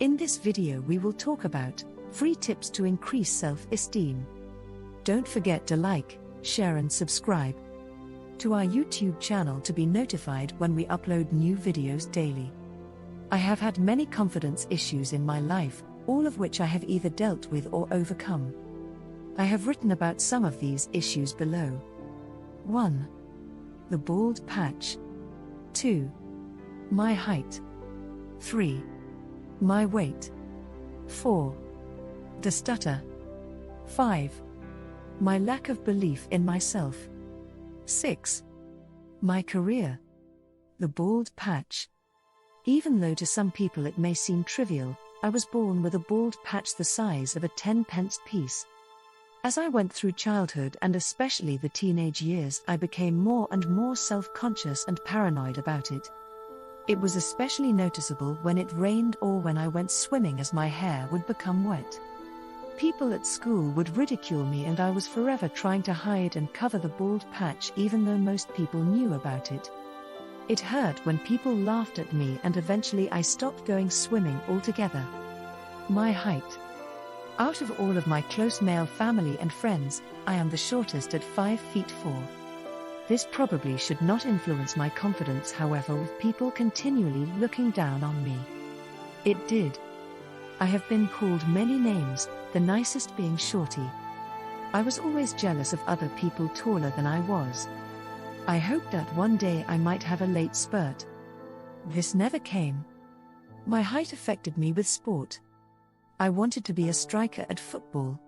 In this video we will talk about free tips to increase self-esteem. Don't forget to like, share and subscribe to our YouTube channel to be notified when we upload new videos daily. I have had many confidence issues in my life, all of which I have either dealt with or overcome. I have written about some of these issues below. 1. The bald patch. 2. My height. 3. My weight. 4. The stutter. 5. My lack of belief in myself. 6. My career. The bald patch. Even though to some people it may seem trivial, I was born with a bald patch the size of a 10-pence piece. As I went through childhood and especially the teenage years, I became more and more self-conscious and paranoid about it. It was especially noticeable when it rained or when I went swimming, as my hair would become wet. People at school would ridicule me and I was forever trying to hide and cover the bald patch even though most people knew about it. It hurt when people laughed at me and eventually I stopped going swimming altogether. My height. Out of all of my close male family and friends, I am the shortest at 5 feet 4. This probably should not influence my confidence, however, with people continually looking down on me. It did. I have been called many names, the nicest being shorty. I was always jealous of other people taller than I was. I hoped that one day I might have a late spurt. This never came. My height affected me with sport. I wanted to be a striker at football.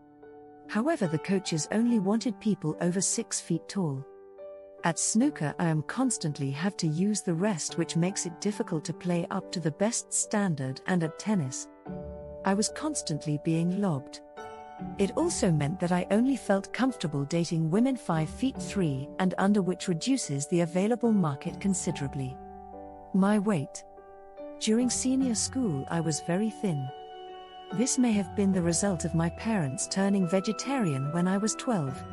However, the coaches only wanted people over 6 feet tall. At snooker I am constantly have to use the rest, which makes it difficult to play up to the best standard, and at tennis I was constantly being lobbed. It also meant that I only felt comfortable dating women 5 feet 3 and under, which reduces the available market considerably. My weight. During senior school I was very thin. This may have been the result of my parents turning vegetarian when I was 12.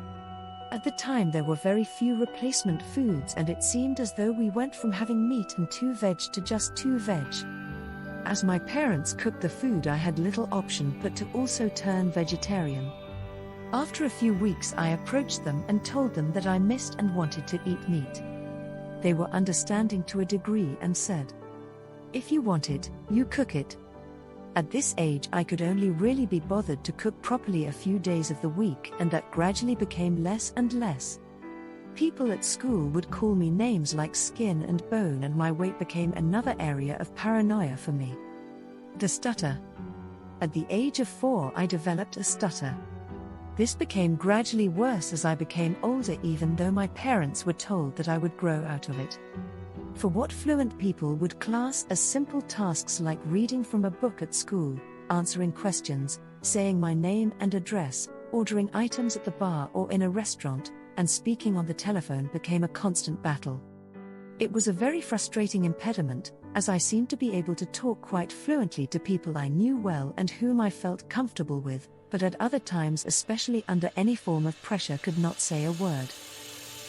At the time there were very few replacement foods and it seemed as though we went from having meat and 2 veg to just 2 veg. As my parents cooked the food I had little option but to also turn vegetarian. After a few weeks I approached them and told them that I missed and wanted to eat meat. They were understanding to a degree and said, "If you want it, you cook it." At this age I could only really be bothered to cook properly a few days of the week, and that gradually became less and less. People at school would call me names like skin and bone, and my weight became another area of paranoia for me. The stutter. At the age of 4 I developed a stutter. This became gradually worse as I became older, even though my parents were told that I would grow out of it. For what fluent people would class as simple tasks like reading from a book at school, answering questions, saying my name and address, ordering items at the bar or in a restaurant, and speaking on the telephone became a constant battle. It was a very frustrating impediment, as I seemed to be able to talk quite fluently to people I knew well and whom I felt comfortable with, but at other times, especially under any form of pressure, could not say a word.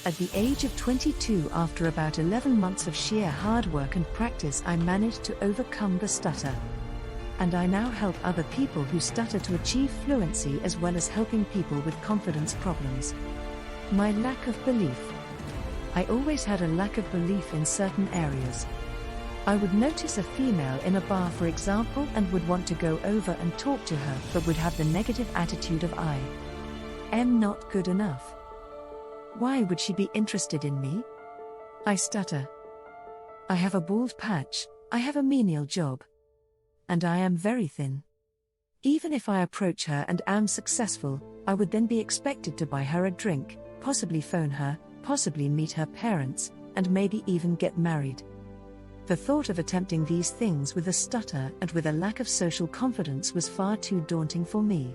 At the age of 22, after about 11 months of sheer hard work and practice, I managed to overcome the stutter. And I now help other people who stutter to achieve fluency, as well as helping people with confidence problems. My lack of belief. I always had a lack of belief in certain areas. I would notice a female in a bar, for example, and would want to go over and talk to her, but would have the negative attitude of I am not good enough. Why would she be interested in me? I stutter. I have a bald patch, I have a menial job. And I am very thin. Even if I approach her and am successful, I would then be expected to buy her a drink, possibly phone her, possibly meet her parents, and maybe even get married. The thought of attempting these things with a stutter and with a lack of social confidence was far too daunting for me.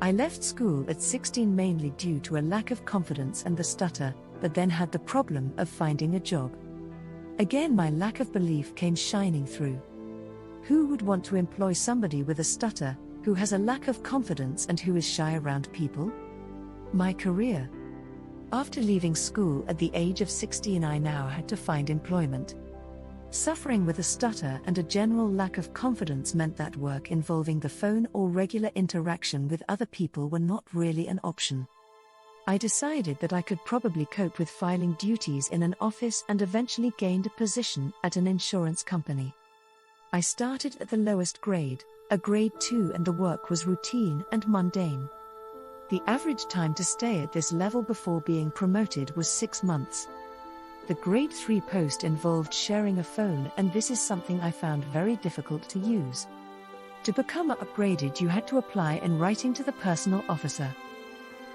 I left school at 16 mainly due to a lack of confidence and the stutter, but then had the problem of finding a job. Again, my lack of belief came shining through. Who would want to employ somebody with a stutter, who has a lack of confidence and who is shy around people? My career. After leaving school at the age of 16, I now had to find employment. Suffering with a stutter and a general lack of confidence meant that work involving the phone or regular interaction with other people were not really an option. I decided that I could probably cope with filing duties in an office and eventually gained a position at an insurance company. I started at the lowest grade, a grade 2, and the work was routine and mundane. The average time to stay at this level before being promoted was 6 months. The grade 3 post involved sharing a phone, and this is something I found very difficult to use. To become upgraded, you had to apply in writing to the personal officer.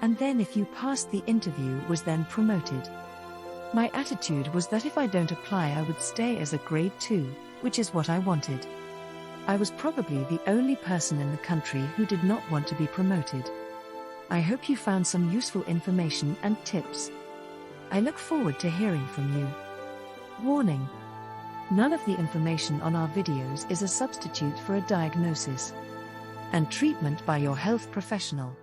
And then if you passed the interview, was then promoted. My attitude was that if I don't apply, I would stay as a grade 2, which is what I wanted. I was probably the only person in the country who did not want to be promoted. I hope you found some useful information and tips. I look forward to hearing from you. Warning: none of the information on our videos is a substitute for a diagnosis and treatment by your health professional.